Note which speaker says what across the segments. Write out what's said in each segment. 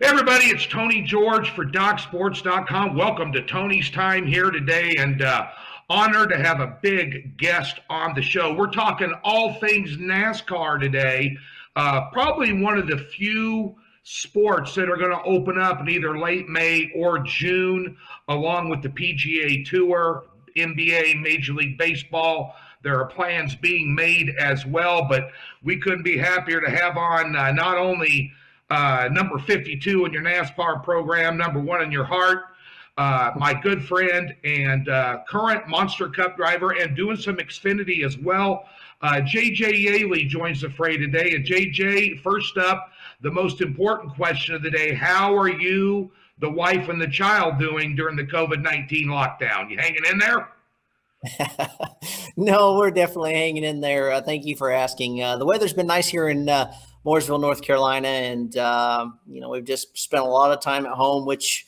Speaker 1: Hey everybody, it's Tony George for DocSports.com. Welcome to Tony's Time here today, and honored to have a big guest on the show. We're talking all things NASCAR today. Probably one of the few sports that are going to open up in either late May or June, along with the PGA Tour, NBA, Major League Baseball. There are plans being made as well, but we couldn't be happier to have on not only number 52 in your NASCAR program, number one in your heart, my good friend and current Monster Cup driver and doing some Xfinity as well. JJ Yeley joins the fray today. And JJ, first up, the most important question of the day, how are you, the wife, and the child doing during the COVID-19 lockdown? You hanging in there?
Speaker 2: No, we're definitely hanging in there. Thank you for asking. The weather's been nice here in Mooresville, North Carolina, and we've just spent a lot of time at home, which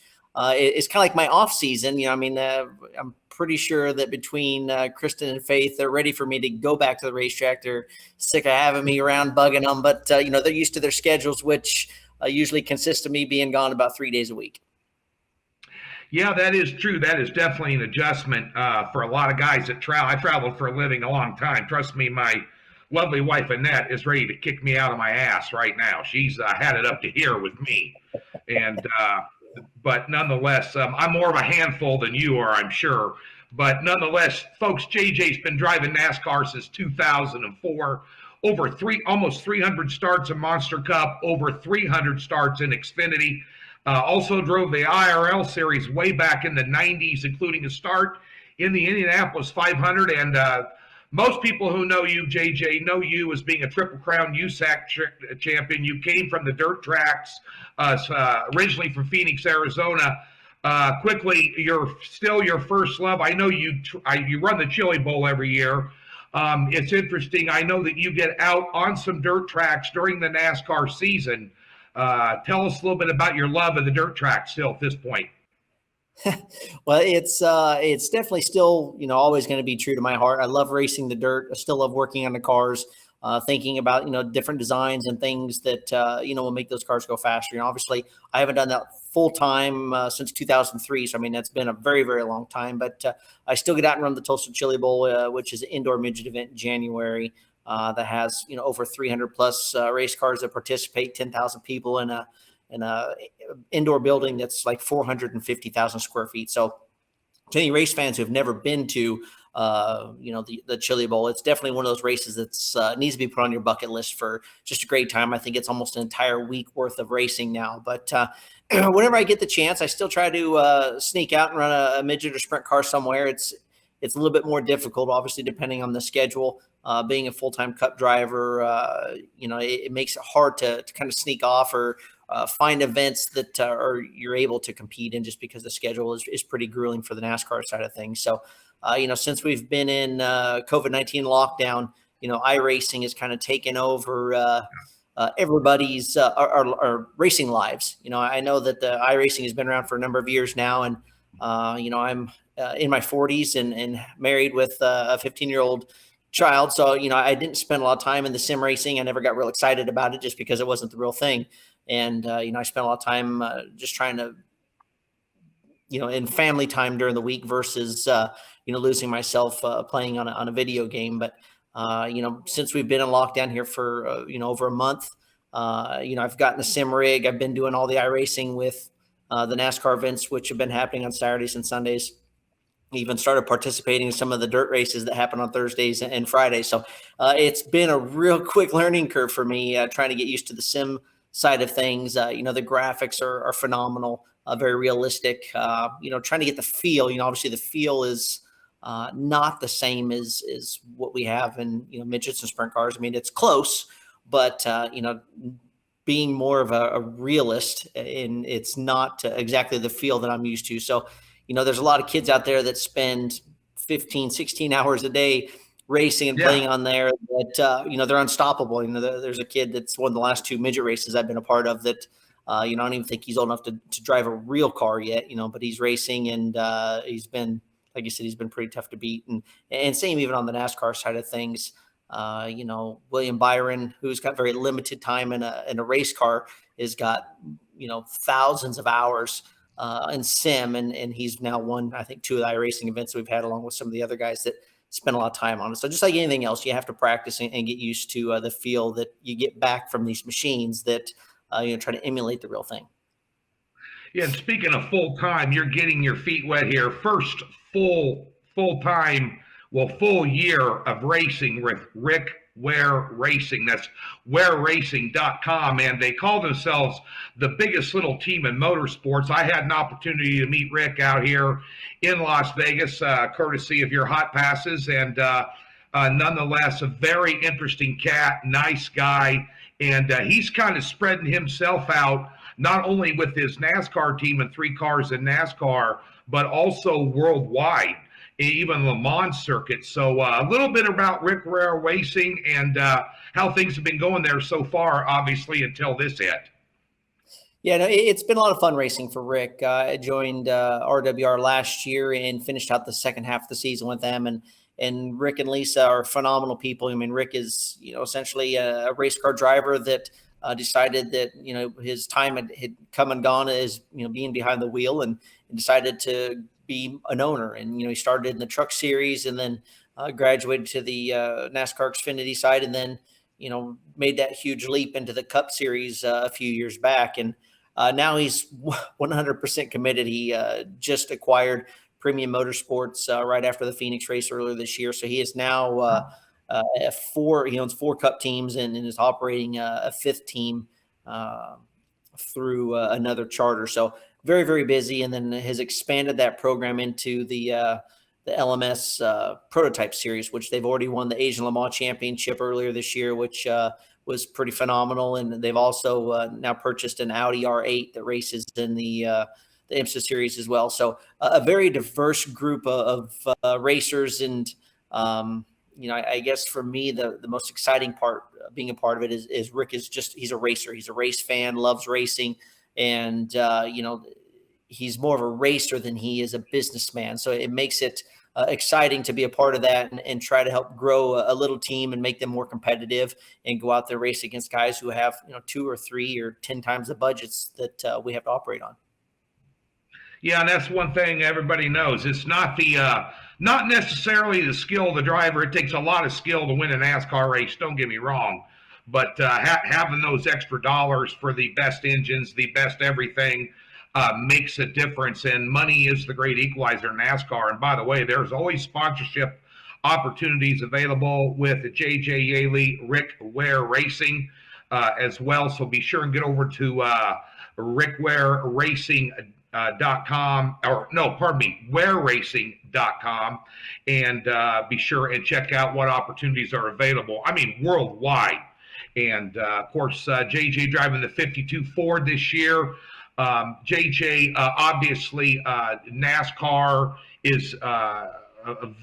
Speaker 2: is kind of like my off season. I'm pretty sure that between Kristen and Faith, they're ready for me to go back to the racetrack. They're sick of having me around, bugging them, but they're used to their schedules, which usually consist of me being gone about 3 days a week.
Speaker 1: Yeah, that is true. That is definitely an adjustment for a lot of guys that travel. I traveled for a living a long time. Trust me, my lovely wife, Annette, is ready to kick me out of my ass right now. She's had it up to here with me. But nonetheless, I'm more of a handful than you are, I'm sure. But nonetheless, folks, JJ's been driving NASCAR since 2004. Almost 300 starts in Monster Cup, over 300 starts in Xfinity. Also drove the IRL series way back in the 90s, including a start in the Indianapolis 500. And most people who know you, JJ, know you as being a Triple Crown USAC champion. You came from the dirt tracks, originally from Phoenix, Arizona. Quickly, you're still your first love. I know you run the Chili Bowl every year. It's interesting. I know that you get out on some dirt tracks during the NASCAR season. Tell us a little bit about your love of the dirt track still at this point.
Speaker 2: Well, it's definitely still, always going to be true to my heart. I love racing the dirt. I still love working on the cars, thinking about, different designs and things that, will make those cars go faster. Obviously I haven't done that full time since 2003. So, that's been a very, very long time, but I still get out and run the Tulsa Chili Bowl, which is an indoor midget event in January. That has over 300 plus race cars that participate, 10,000 people in a indoor building that's like 450,000 square feet. So to any race fans who have never been to the Chili Bowl, it's definitely one of those races that's needs to be put on your bucket list for just a great time. I think it's almost an entire week worth of racing now, but whenever I get the chance, I still try to sneak out and run a midget or sprint car somewhere. It's a little bit more difficult, obviously, depending on the schedule. Being a full-time cup driver, it makes it hard to kind of sneak off or find events that you're able to compete in, just because the schedule is pretty grueling for the NASCAR side of things. So, since we've been in COVID-19 lockdown, iRacing has kind of taken over everybody's our racing lives. I know that the iRacing has been around for a number of years now, and I'm in my 40s and married with a 15-year-old child. So, I didn't spend a lot of time in the sim racing. I never got real excited about it just because it wasn't the real thing. And, I spent a lot of time just trying to, in family time during the week versus, losing myself playing on a video game. But, since we've been in lockdown here for, over a month, I've gotten a sim rig. I've been doing all the iRacing with the NASCAR events, which have been happening on Saturdays and Sundays. Even started participating in some of the dirt races that happen on Thursdays and Fridays. So it's been a real quick learning curve for me, trying to get used to the sim side of things. The graphics are phenomenal, very realistic. Trying to get the feel. Obviously the feel is not the same as what we have in midgets and sprint cars. It's close, but being more of a realist, and it's not exactly the feel that I'm used to. So there's a lot of kids out there that spend 15, 16 hours a day racing and playing on there that, they're unstoppable. There's a kid that's won the last 2 midget races I've been a part of that, I don't even think he's old enough to drive a real car yet, but he's racing, and he's been, like you said, he's been pretty tough to beat. And same even on the NASCAR side of things. William Byron, who's got very limited time in a race car, has got, thousands of hours in sim, and he's now won, I think, 2 of the iRacing events we've had, along with some of the other guys that spend a lot of time on it. So just like anything else, you have to practice and get used to the feel that you get back from these machines that try to emulate the real thing.
Speaker 1: Yeah, and speaking of full time, you're getting your feet wet here. First full time, full year of racing with Rick Ware Racing. That's wareracing.com, and they call themselves the biggest little team in motorsports. I had an opportunity to meet Rick out here in Las Vegas, courtesy of your hot passes, and nonetheless, a very interesting cat, nice guy, and he's kind of spreading himself out not only with his NASCAR team and 3 cars in NASCAR, but also worldwide, even Le Mans circuit. So a little bit about Rick Ware Racing and how things have been going there so far, obviously, until this hit.
Speaker 2: Yeah, no, it's been a lot of fun racing for Rick. I joined RWR last year and finished out the second half of the season with them. And Rick and Lisa are phenomenal people. I mean, Rick is, essentially a race car driver that decided that, his time had come and gone as, being behind the wheel, and decided to be an owner. And, he started in the truck series, and then graduated to the NASCAR Xfinity side, and then, made that huge leap into the Cup series a few years back. And now he's 100% committed. He just acquired Premium Motorsports right after the Phoenix race earlier this year. So he is now he owns 4 Cup teams and is operating a 5th team through another charter. So very, very busy, and then has expanded that program into the LMS prototype series, which they've already won the Asian Le Mans Championship earlier this year, which was pretty phenomenal. And they've also now purchased an Audi R8 that races in the IMSA series as well. So a very diverse group of racers. And, I guess for me, the most exciting part being a part of it is Rick he's a racer. He's a race fan, loves racing. And, he's more of a racer than he is a businessman. So it makes it exciting to be a part of that and try to help grow a little team and make them more competitive and go out there race against guys who have, 2 or 3 or 10 times the budgets that we have to operate on.
Speaker 1: Yeah, and that's one thing everybody knows. It's not not necessarily the skill of the driver. It takes a lot of skill to win a NASCAR race, don't get me wrong. But having those extra dollars for the best engines, the best everything, makes a difference. And money is the great equalizer in NASCAR. And by the way, there's always sponsorship opportunities available with JJ Yeley, Rick Ware Racing as well. So be sure and get over to wareracing.com, wareracing.com, and be sure and check out what opportunities are available. I mean, worldwide. And of course, JJ driving the 52 Ford this year. JJ, obviously, NASCAR is a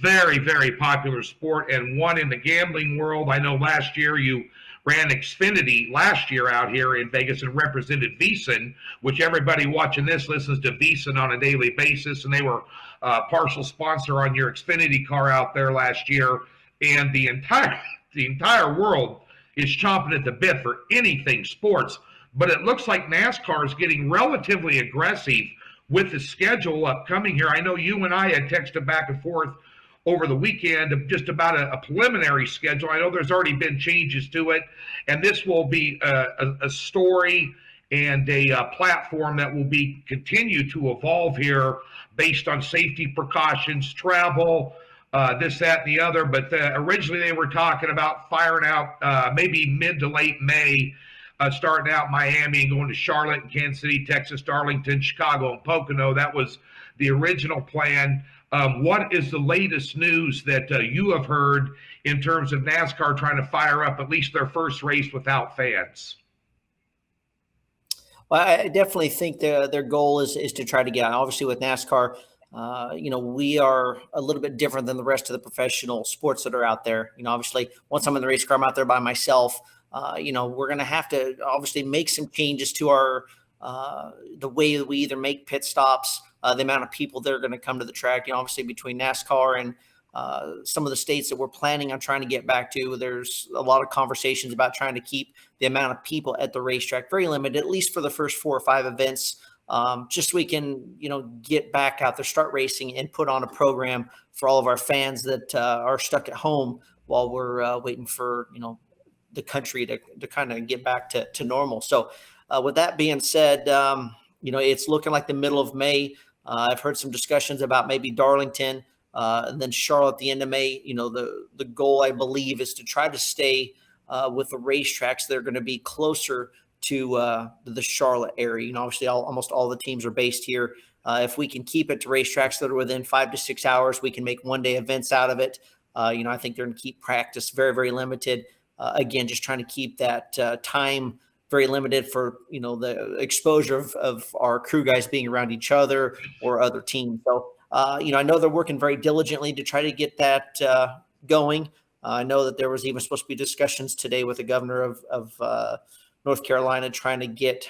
Speaker 1: very, very popular sport and one in the gambling world. I know last year you ran Xfinity last year out here in Vegas and represented VEASAN, which everybody watching this listens to VEASAN on a daily basis, and they were a partial sponsor on your Xfinity car out there last year. And the entire world is chomping at the bit for anything sports. But it looks like NASCAR is getting relatively aggressive with the schedule upcoming here. I know you and I had texted back and forth over the weekend just about a preliminary schedule. I know there's already been changes to it, and this will be a story and a platform that will be continue to evolve here based on safety precautions, travel, this, that, and the other. But originally they were talking about firing out maybe mid to late May, starting out Miami and going to Charlotte and Kansas City, Texas, Darlington, Chicago, and Pocono. That was the original plan. What is the latest news that you have heard in terms of NASCAR trying to fire up at least their first race without fans?
Speaker 2: Well, I definitely think their goal is to try to get out. Obviously, with NASCAR, we are a little bit different than the rest of the professional sports that are out there. Obviously, once I'm in the race car, I'm out there by myself. We're going to have to obviously make some changes to our the way that we either make pit stops, the amount of people that are going to come to the track. Obviously between NASCAR and some of the states that we're planning on trying to get back to, there's a lot of conversations about trying to keep the amount of people at the racetrack very limited, at least for the first 4 or 5 events, just so we can, get back out there, start racing, and put on a program for all of our fans that are stuck at home while we're waiting for, the country to kind of get back to normal. So with that being said, it's looking like the middle of May. I've heard some discussions about maybe Darlington, and then Charlotte at the end of May. The goal, I believe, is to try to stay with the racetracks that are going to be closer to the Charlotte area. Obviously, almost all the teams are based here. If we can keep it to racetracks that are within 5 to 6 hours, we can make one-day events out of it. I think they're going to keep practice very, very limited. Again, just trying to keep that time very limited for, the exposure of our crew guys being around each other or other teams. So, I know they're working very diligently to try to get that going. I know that there was even supposed to be discussions today with the governor of North Carolina trying to get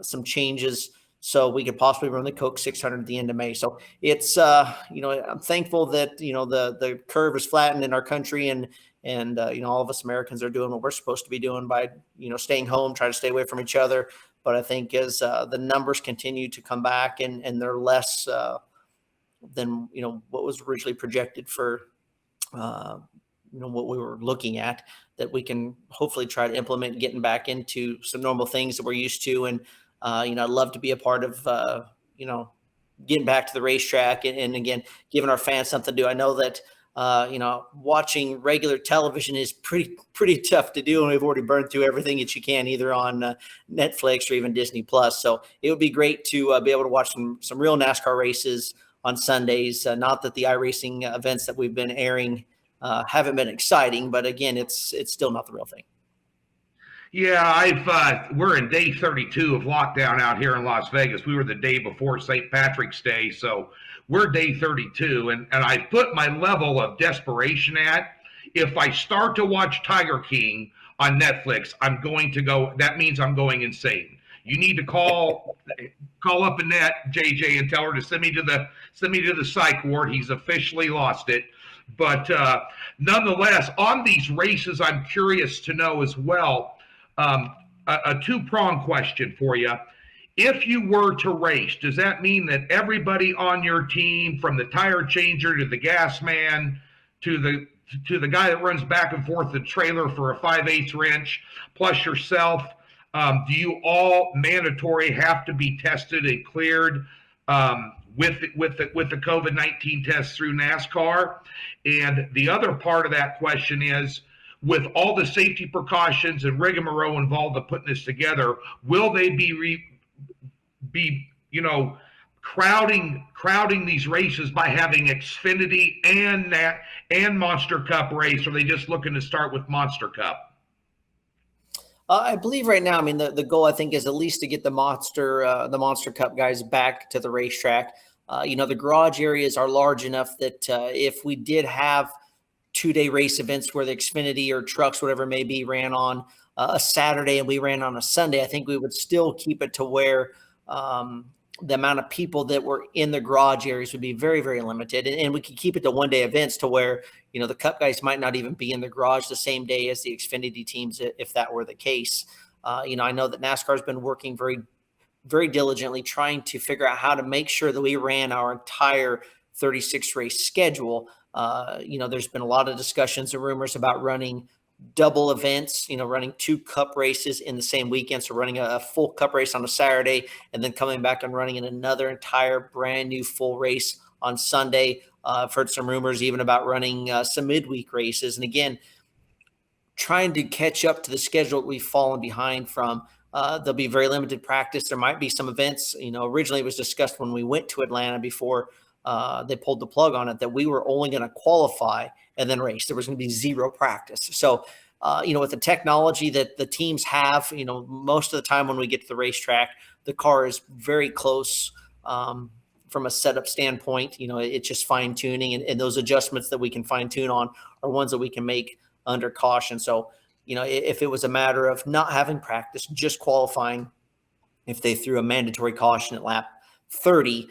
Speaker 2: some changes so we could possibly run the Coke 600 at the end of May. So it's, I'm thankful that, the curve is flattened in our country, and all of us Americans are doing what we're supposed to be doing by, staying home, trying to stay away from each other. But I think as the numbers continue to come back and they're less than, what was originally projected for, what we were looking at, that we can hopefully try to implement getting back into some normal things that we're used to. And, I'd love to be a part of, getting back to the racetrack and again, giving our fans something to do. I know that, watching regular television is pretty tough to do. And we've already burned through everything that you can, either on Netflix or even Disney Plus. So it would be great to be able to watch some real NASCAR races on Sundays. Not that the iRacing events that we've been airing haven't been exciting, but again, it's still not the real thing.
Speaker 1: Yeah, we're in day 32 of lockdown out here in Las Vegas. We were the day before St. Patrick's Day, so we're day 32, and I put my level of desperation at, if I start to watch Tiger King on Netflix, I'm going to go, that means I'm going insane. You need to call up Annette, JJ, and tell her to send me to the psych ward. He's officially lost it. But nonetheless, on these races, I'm curious to know as well, a two-pronged question for you. If you were to race, does that mean that everybody on your team, from the tire changer to the gas man to the guy that runs back and forth the trailer for a 5/8 wrench, plus yourself, do you all mandatory have to be tested and cleared with the COVID-19 test through NASCAR? And the other part of that question is, with all the safety precautions and rigmarole involved in putting this together, will they be crowding these races by having Xfinity and Monster Cup race? Or are they just looking to start with Monster Cup?
Speaker 2: I believe right now, the goal, I think, is at least to get the Monster Cup guys back to the racetrack. The garage areas are large enough that if we did have 2-day race events where the Xfinity or trucks, whatever it may be, ran on a Saturday and we ran on a Sunday, I think we would still keep it to where the amount of people that were in the garage areas would be very, very limited. And we could keep it to 1-day events to where, the Cup guys might not even be in the garage the same day as the Xfinity teams, if that were the case. I know that NASCAR has been working very, very diligently trying to figure out how to make sure that we ran our entire 36 race schedule. There's been a lot of discussions and rumors about running double events, running 2 Cup races in the same weekend. So running a full Cup race on a Saturday and then coming back and running in another entire brand new full race on Sunday. I've heard some rumors even about running some midweek races. And again, trying to catch up to the schedule that we've fallen behind from. There'll be very limited practice. There might be some events, originally it was discussed when we went to Atlanta before they pulled the plug on it, that we were only going to qualify and then race. There was going to be 0 practice. So, with the technology that the teams have, most of the time when we get to the racetrack, the car is very close from a setup standpoint. It's just fine tuning, and those adjustments that we can fine tune on are ones that we can make under caution. So, if it was a matter of not having practice, just qualifying, if they threw a mandatory caution at lap 30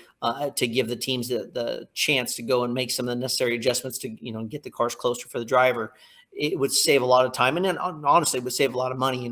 Speaker 2: to give the teams the chance to go and make some of the necessary adjustments to, get the cars closer for the driver. It would save a lot of time, and then honestly, it would save a lot of money.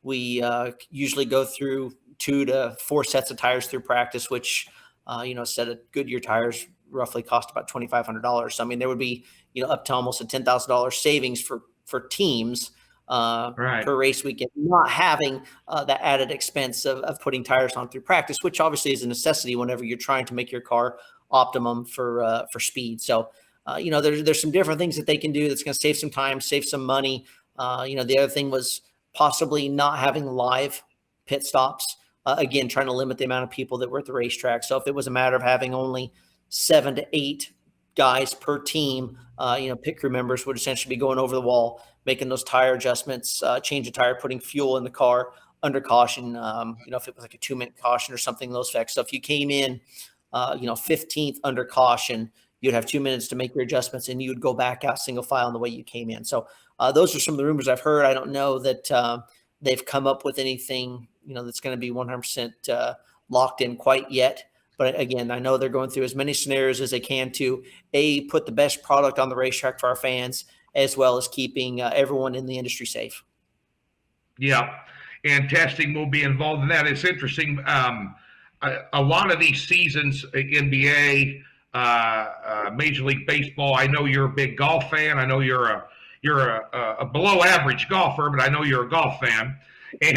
Speaker 2: We usually go through 2 to 4 sets of tires through practice, which a set of Goodyear tires roughly cost about $2,500. So there would be up to almost a $10,000 savings for teams per race weekend, not having that added expense of putting tires on through practice, which obviously is a necessity whenever you're trying to make your car optimum for speed. So, there's some different things that they can do that's going to save some time, save some money. The other thing was possibly not having live pit stops. Again, trying to limit the amount of people that were at the racetrack. So if it was a matter of having only 7 to 8 guys per team, pit crew members would essentially be going over the wall, making those tire adjustments, change a tire, putting fuel in the car under caution. If it was like a 2-minute caution or something, those effects. So if you came in, 15th under caution, you'd have 2 minutes to make your adjustments, and you would go back out single file in the way you came in. So those are some of the rumors I've heard. I don't know that they've come up with anything, that's going to be 100% locked in quite yet. But again, I know they're going through as many scenarios as they can to put the best product on the racetrack for our fans, as well as keeping everyone in the industry safe.
Speaker 1: Yeah, and testing will be involved in that. It's interesting. A lot of these seasons, NBA, Major League Baseball. I know you're a big golf fan. I know you're a below average golfer, but I know you're a golf fan. And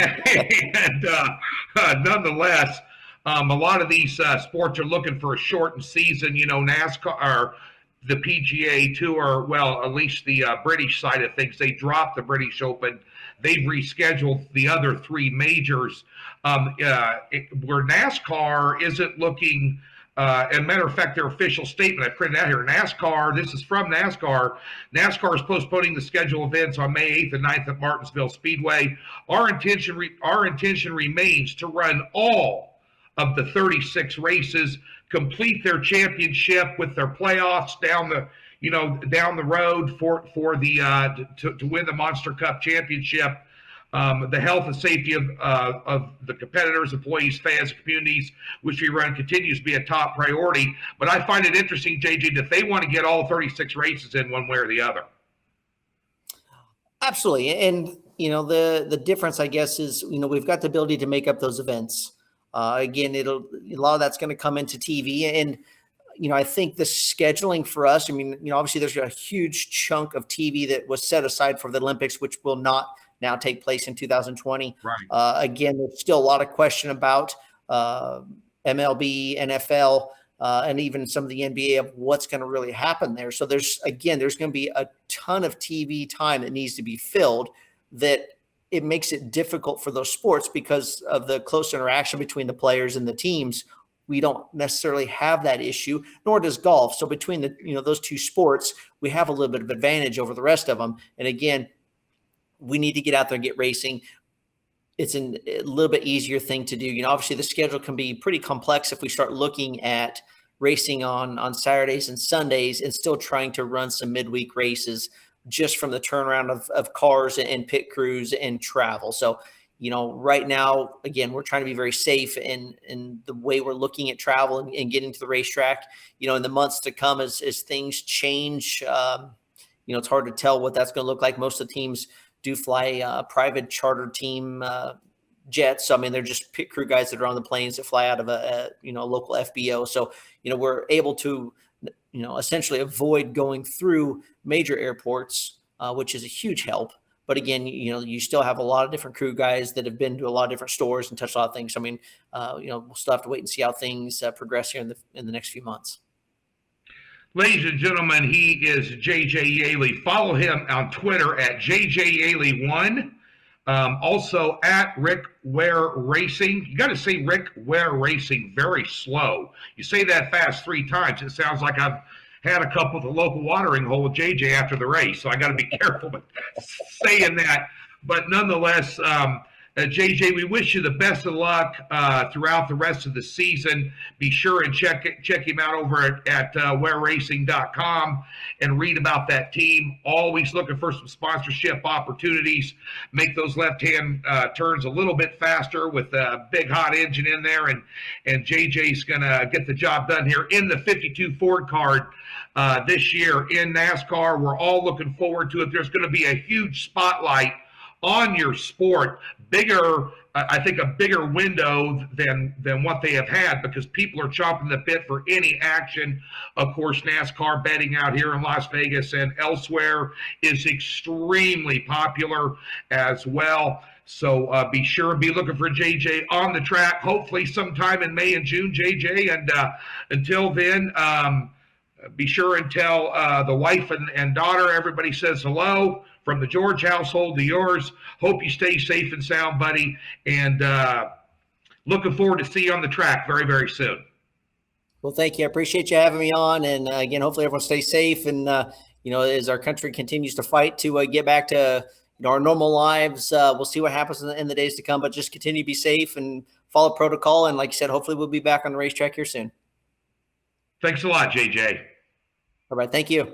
Speaker 1: nonetheless, a lot of these sports are looking for a shortened season. NASCAR or the PGA Tour, well, at least the British side of things, they dropped the British Open. They've rescheduled the other 3 majors. Where NASCAR isn't looking, and matter of fact, their official statement, I printed out here, NASCAR, this is from NASCAR. NASCAR is postponing the scheduled events on May 8th and 9th at Martinsville Speedway. Our intention remains to run all of the 36 races, complete their championship with their playoffs down the road for the to win the Monster Cup championship. The health and safety of the competitors, employees, fans, communities, which we run, continues to be a top priority. But I find it interesting, JJ, that they want to get all 36 races in one way or the other.
Speaker 2: Absolutely. And, the difference, I guess, is, we've got the ability to make up those events. Again, a lot of that's going to come into TV. And, I think the scheduling for us, obviously there's a huge chunk of TV that was set aside for the Olympics, which will not now take place in 2020.
Speaker 1: Right.
Speaker 2: Again, there's still a lot of question about MLB, NFL, and even some of the NBA of what's going to really happen there. So there's going to be a ton of TV time that needs to be filled, that it makes it difficult for those sports because of the close interaction between the players and the teams. We don't necessarily have that issue, nor does golf. So between those 2 sports, we have a little bit of advantage over the rest of them. And again, we need to get out there and get racing. It's a little bit easier thing to do. Obviously the schedule can be pretty complex if we start looking at racing on Saturdays and Sundays and still trying to run some midweek races just from the turnaround of cars and pit crews and travel. So, right now, again, we're trying to be very safe in the way we're looking at travel and getting to the racetrack. In the months to come as things change, it's hard to tell what that's going to look like. Most of the teams do fly private charter team jets. So, they're just pit crew guys that are on the planes that fly out of a local FBO. So, we're able to, essentially avoid going through major airports, which is a huge help. But again, you still have a lot of different crew guys that have been to a lot of different stores and touched a lot of things. So, we'll still have to wait and see how things progress here in the next few months.
Speaker 1: Ladies and gentlemen, he is JJ Yeley. Follow him on Twitter at JJ Yeley1. Also at Rick Ware Racing. You got to say Rick Ware Racing very slow. You say that fast 3 times, it sounds like I've had a couple at the local watering hole with JJ after the race. So I got to be careful with saying that. But nonetheless, JJ, we wish you the best of luck throughout the rest of the season. Be sure and check him out over at wearracing.com and read about that team. Always looking for some sponsorship opportunities. Make those left-hand turns a little bit faster with a big hot engine in there. And JJ's going to get the job done here in the 52 Ford card this year in NASCAR. We're all looking forward to it. There's going to be a huge spotlight on your sport, I think a bigger window than what they have had, because people are chomping the bit for any action. Of course, NASCAR betting out here in Las Vegas and elsewhere is extremely popular as well. So be sure and be looking for JJ on the track, hopefully sometime in May and June, JJ. And until then, be sure and tell the wife and daughter everybody says hello from the George household to yours. Hope you stay safe and sound, buddy. And looking forward to see you on the track very, very soon.
Speaker 2: Well, thank you. I appreciate you having me on. And again, hopefully everyone stays safe. And, as our country continues to fight to get back to our normal lives, we'll see what happens in the days to come. But just continue to be safe and follow protocol. And like you said, hopefully we'll be back on the racetrack here soon.
Speaker 1: Thanks a lot, JJ.
Speaker 2: All right. Thank you.